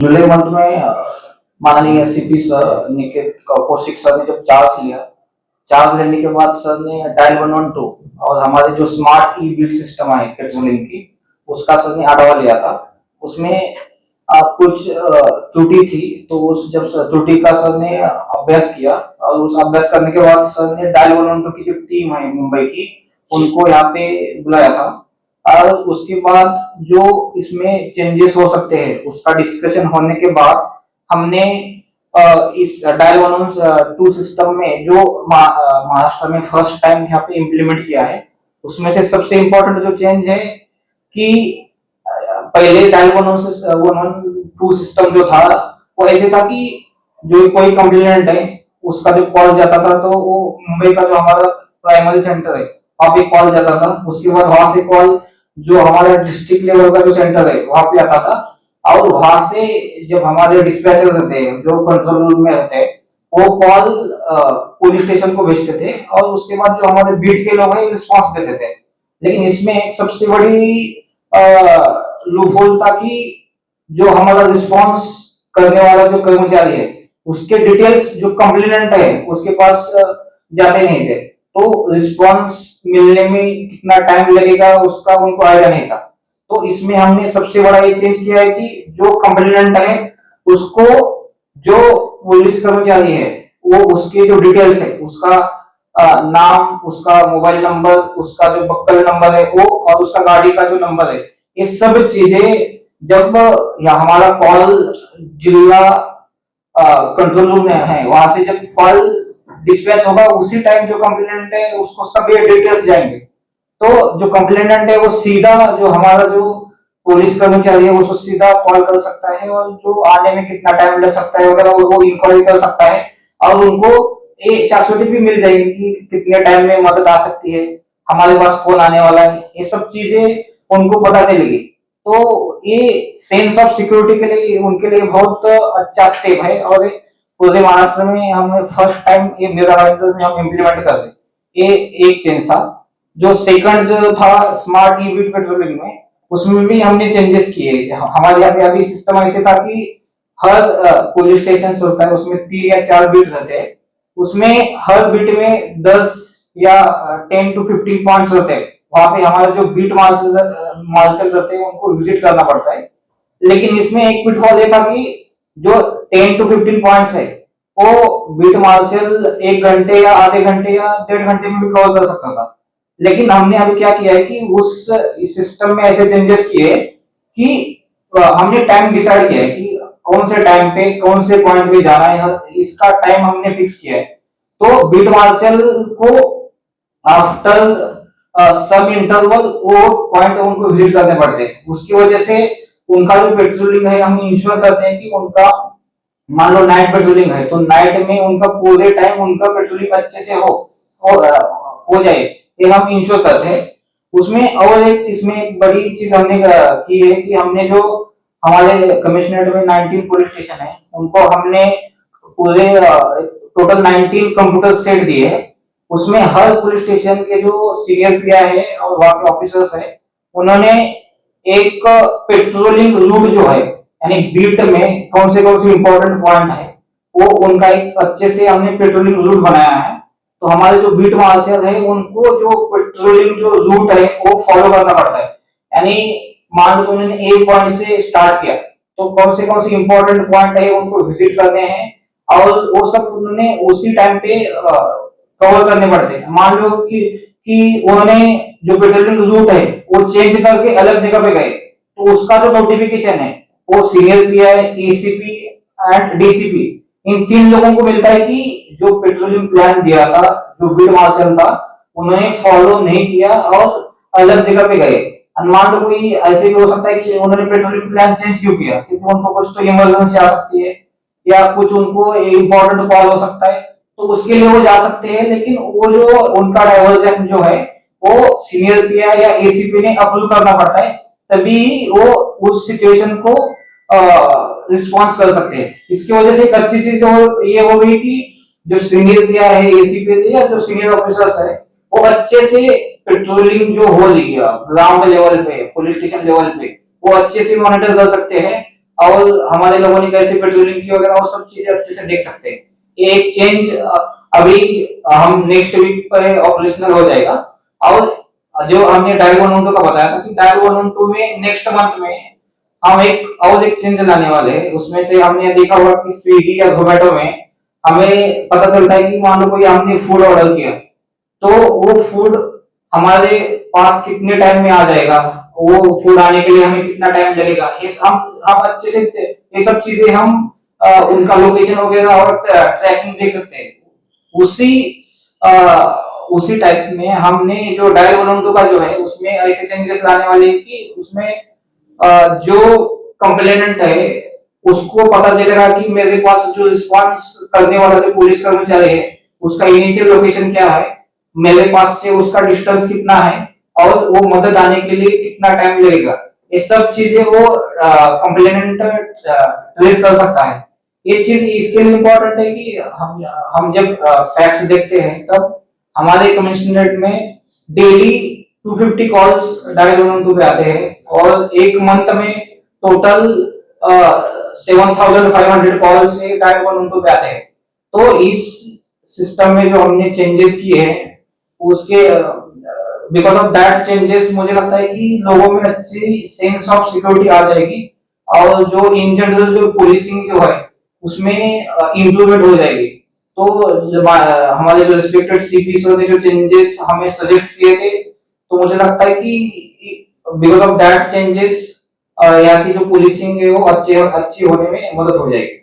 जुलाई month में माननीय CP sir Niket Kaushik sir ने जब चार्ज लिया, चार्ज लेने के बाद सर ने डायल 112 और हमारे जो स्मार्ट ई बिल सिस्टम है पेट्रोलिंग की, उसका सर ने आढावा लिया था। उसमें कुछ त्रुटि थी, तो उस जब त्रुटि का सर ने अभ्यास किया और उस अभ्यास करने के बाद सर ने डायल 112 की जो टीम है मुंबई की, उनको यहाँ पे बुलाया था। और उसके बाद जो इसमें चेंजेस हो सकते हैं उसका डिस्कशन होने के बाद हमने इस डायल 112 सिस्टम में जो महाराष्ट्र में फर्स्ट टाइम यहाँ पे इम्प्लीमेंट किया है, उसमें से सबसे इम्पोर्टेंट जो चेंज है कि पहले डायल 112 सिस्टम जो था वो ऐसे था कि जो कोई कंप्लेनेंट है उसका जो कॉल जाता था तो वो मुंबई का जो हमारा प्राइमरी सेंटर है वहां पे कॉल जाता था। उसके बाद वहां से कॉल जो हमारे डिस्ट्रिक्ट लेवल का जो सेंटर है वहां पे आता था, और वहां से जब हमारे डिस्पैचर रहते हैं जो कंट्रोल रूम में रहते हैं वो कॉल पुलिस स्टेशन को भेजते थे और उसके बाद जो हमारे बीट के लोग हैं रिस्पॉन्स देते थे। लेकिन इसमें एक सबसे बड़ी लूपहोल था कि जो हमारा रिस्पॉन्स करने वाला जो कर्मचारी है उसके डिटेल्स जो कंप्लेनेंट है उसके पास जाते नहीं थे, तो रिस्पॉन्स मिलने में कितना टाइम लगेगा उसका उनको आइडिया नहीं था। तो इसमें हमने सबसे बड़ा ये चेंज किया है कि जो कंप्लेनेंट है उसको जो पुलिस कर्मचारी है वो उसके जो डिटेल्स है उसका नाम, उसका मोबाइल नंबर, उसका जो बक्कल नंबर है वो, और उसका गाड़ी का जो नंबर है, ये सब चीजें जब हमारा कॉल जिला कंट्रोल रूम में है वहां से जब कॉल डिस्पैच होगा उसी टाइम जो कंप्लेनेंट है उसको सब ये डिटेल्स जाएंगे। तो जो कंप्लेनेंट है वो सीधा जो हमारा जो पुलिस कर्मचारी है वो सीधा कॉल कर सकता है और जो आने में कितना टाइम लग सकता है वगैरह वो इंक्वायरी कर सकता है, और उनको ये शाश्वती भी मिल जाएगी कि कितने टाइम में मदद आ सकती है, हमारे पास कौन आने वाला है, ये सब चीजें उनको पता चलेगी। तो ये सेंस ऑफ सिक्योरिटी के लिए उनके लिए बहुत अच्छा स्टेप है और पूरे महाराष्ट्र में हमने फर्स्ट टाइम ये मेरा में हम इम्प्लीमेंट कर रहे। ये एक चेंज था। जो सेकंड जो था स्मार्ट ई बीट पेट्रोलिंग में, उसमें भी हमने चेंजेस किए। हमारे यहाँ पे अभी सिस्टम ऐसे था कि हर पुलिस स्टेशन होता है उसमें 3 या 4 बीट रहते हैं, उसमें हर बीट में 10 या 10 to 15 पॉइंट्स होते हैं। वहां पे हमारे जो बीट मार्शल रहते हैं उनको विजिट करना पड़ता है। लेकिन इसमें एक पिटफॉल ये था कि जो 10 to 15 पॉइंट्स है वो बीट मार्शल 1 घंटे या आधे घंटे या 1.5 घंटे में भी कवर कर सकता था। लेकिन हमने अभी क्या किया है कि उस सिस्टम में ऐसे चेंजेस किए कि हमने टाइम डिसाइड किया है कि कौन से टाइम पे कौन से पॉइंट पे जाना है, इसका टाइम हमने फिक्स किया है। तो बीट मार्शल को आफ्टर सब इंटरवल वो पॉइंट उनको विजिट करने पड़ते हैं। उसकी वजह से उनका जो पेट्रोलिंग है हम इंश्योर करते हैं कि उनका मान लो नाइट पेट्रोलिंग है तो नाइट में उनका पूरे टाइम उनका पेट्रोलिंग अच्छे से हो जाए, ये हम इंश्योर करते हैं। उसमें और एक इसमें एक बड़ी चीज हमने की है कि हमने जो हमारे कमिश्नरेट में 19 पुलिस स्टेशन है उनको हमने पूरे टोटल 19 कंप्यूटर सेट दिए हैं। उसमें हर पुलिस स्टेशन के जो सीनियर पीआई है और वहां के ऑफिसर्स है उन्होंने एक पेट्रोलिंग रूट जो है यानी बीट में कौन से इंपॉर्टेंट पॉइंट है वो उनका एक अच्छे से हमने पेट्रोलिंग रूट बनाया है। तो हमारे जो बीट मार्शल है उनको जो पेट्रोलिंग जो रूट है वो फॉलो करना पड़ता है। यानी मान लो उन्होंने एक पॉइंट से स्टार्ट किया तो कौन से इंपॉर्टेंट पॉइंट है उनको विजिट करने हैं और वो सब उन्होंने उसी टाइम पे कवर करने पड़ते हैं। मान लो कि उन्होंने जो पेट्रोलिंग रूट है वो चेंज करके अलग जगह पे गए तो उसका जो नोटिफिकेशन है वो senior PI, ACP and DCP इन 3 लोगों को मिलता है कि जो पेट्रोलिंग प्लान दिया था जो बीट मार्शल था उन्होंने फॉलो नहीं किया और अलग जगह पे गए। मान लो कोई ऐसे भी हो सकता है कि उन्होंने पेट्रोलिंग प्लान चेंज क्यों किया, क्योंकि उनको कुछ तो इमरजेंसी आ सकती है या कुछ उनको इम्पोर्टेंट कॉल हो सकता है, तो उसके लिए वो जा सकते हैं। लेकिन वो जो उनका डाइवर्जन जो है वो सीनियर पीआई या एसीपी ने अप्रूव करना पड़ता है, तभी वो उस सिचुएशन को रिस्पॉन्स कर सकते हैं। इसकी वजह से एक अच्छी चीज ये हो गई कि जो सीनियर पीआई है, एसीपी या जो सीनियर ऑफिसर्स है वो अच्छे से पेट्रोलिंग जो हो रही है ग्राउंड लेवल पे, पुलिस स्टेशन लेवल पे, वो अच्छे से मॉनिटर कर सकते हैं और हमारे लोगों ने कैसे पेट्रोलिंग की वगैरह, वो सब चीजें अच्छे से देख सकते हैं। ये एक चेंज अभी हम नेक्स्ट वीक पर ऑपरेशनल हो जाएगा। और जो हमने डायल 112 का बताया था कि डायल 112 में नेक्स्ट मंथ में हम एक चेंज लाने वाले हैं। उसमें से हमने देखा होगा कि स्विगी या जोमेटो में हमें पता चलता है कि मान लो कोई हमने फूड ऑर्डर किया, तो वो फूड हमारे पास कितने टाइम में आ जाएगा, वो फूड आने के लिए हमें कितना टाइम लगेगा, ये हम अच्छे से ये सब चीजें हम उनका लोकेशन वगैरह और ट्रैकिंग देख सकते हैं। उसी अ, उसी टाइप में हमने जो डायल 112 का जो है उसमें ऐसे चेंजेस लाने वाले हैं कि उसमें जो कंप्लेनेंट है उसको पता चलेगा कि मेरे पास जो रिस्पॉन्स करने वाला जो पुलिस कर्मचारी है उसका इनिशियल लोकेशन क्या है, मेरे पास से उसका डिस्टेंस कितना है, और वो मदद आने के लिए कितना टाइम लगेगा। ये सब चीजें वो कंप्लेनेंट ट्रेस कर सकता है। ये चीज इसके लिए इम्पोर्टेंट है कि हम जब फैक्ट्स देखते हैं तब हमारे कमिश्नरेट में डेली 250 कॉल्स डायल 112 पे आते हैं, और एक मंथ में टोटल 7,500 कॉल्स डायल 112 पे आते हैं। तो इस सिस्टम में जो हमने चेंजेस किए हैं उसके बिकॉज ऑफ दैट चेंजेस मुझे लगता है कि लोगों में अच्छी सेंस ऑफ सिक्योरिटी आ जाएगी, और जो इन जनरल जो पुलिसिंग जो है उसमें इम्प्रूवमेंट हो जाएगी। तो हमारे जो रिस्पेक्टेड सीपी सर ने जो चेंजेस हमें सजेस्ट किए थे, तो मुझे लगता है कि बिकॉज ऑफ दैट चेंजेस यहाँ की जो पुलिसिंग है वो अच्छी होने में मदद हो जाएगी।